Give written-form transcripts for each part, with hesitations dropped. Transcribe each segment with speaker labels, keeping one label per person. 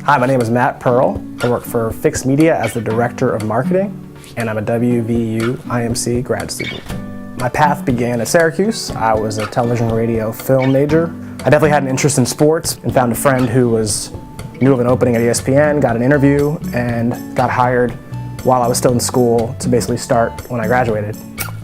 Speaker 1: Hi, my name is Matt Perl. I work for Fixed Media as the Director of Marketing, and I'm a WVU IMC grad student. My path began at Syracuse. I was a television, radio, film major. I definitely had an interest in sports and found a friend who knew of an opening at ESPN, got an interview, and got hired while I was still in school to basically start when I graduated.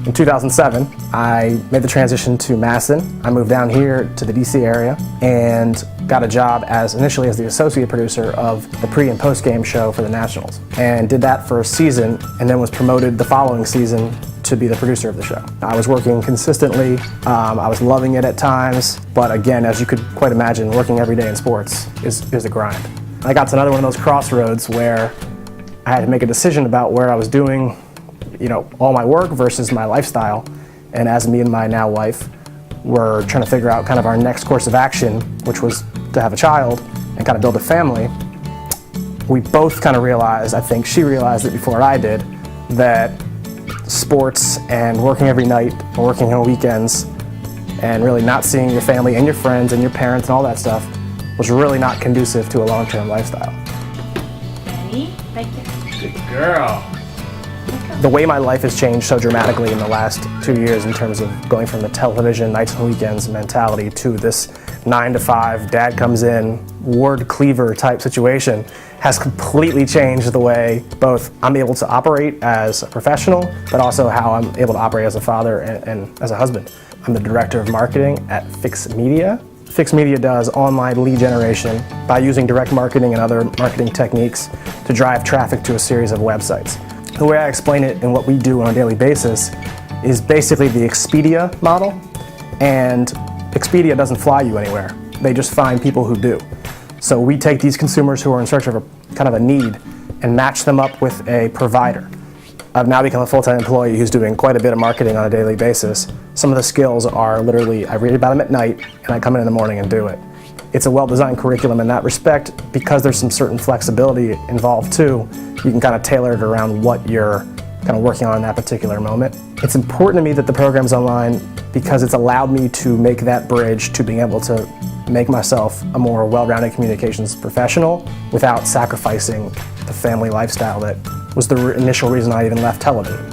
Speaker 1: In 2007, I made the transition to Madison. I moved down here to the DC area and got a job initially as the associate producer of the pre and post game show for the Nationals, and did that for a season and then was promoted the following season to be the producer of the show. I was working consistently, I was loving it at times, but again, as you could quite imagine, working every day in sports is a grind. I got to another one of those crossroads where I had to make a decision about where I was doing all my work versus my lifestyle. And as me and my now wife were trying to figure out kind of our next course of action, which was to have a child and kind of build a family, we both kind of realized, I think she realized it before I did, that sports and working every night, or working on weekends, and really not seeing your family and your friends and your parents and all that stuff was really not conducive to a long-term lifestyle.
Speaker 2: Ready? Right there.
Speaker 3: Good girl.
Speaker 1: The way my life has changed so dramatically in the last 2 years in terms of going from the television nights and weekends mentality to this 9 to 5, dad comes in, ward cleaver type situation has completely changed the way both I'm able to operate as a professional, but also how I'm able to operate as a father and as a husband. I'm the director of marketing at Fixed Media. Fixed Media does online lead generation by using direct marketing and other marketing techniques to drive traffic to a series of websites. The way I explain it and what we do on a daily basis is basically the Expedia model, and Expedia doesn't fly you anywhere. They just find people who do. So we take these consumers who are in search of a need and match them up with a provider. I've now become a full-time employee who's doing quite a bit of marketing on a daily basis. Some of the skills are literally, I read about them at night and I come in the morning and do it. It's a well-designed curriculum in that respect. Because there's some certain flexibility involved too, you can kind of tailor it around what you're kind of working on in that particular moment. It's important to me that the program's online because it's allowed me to make that bridge to being able to make myself a more well-rounded communications professional without sacrificing the family lifestyle that was the initial reason I even left television.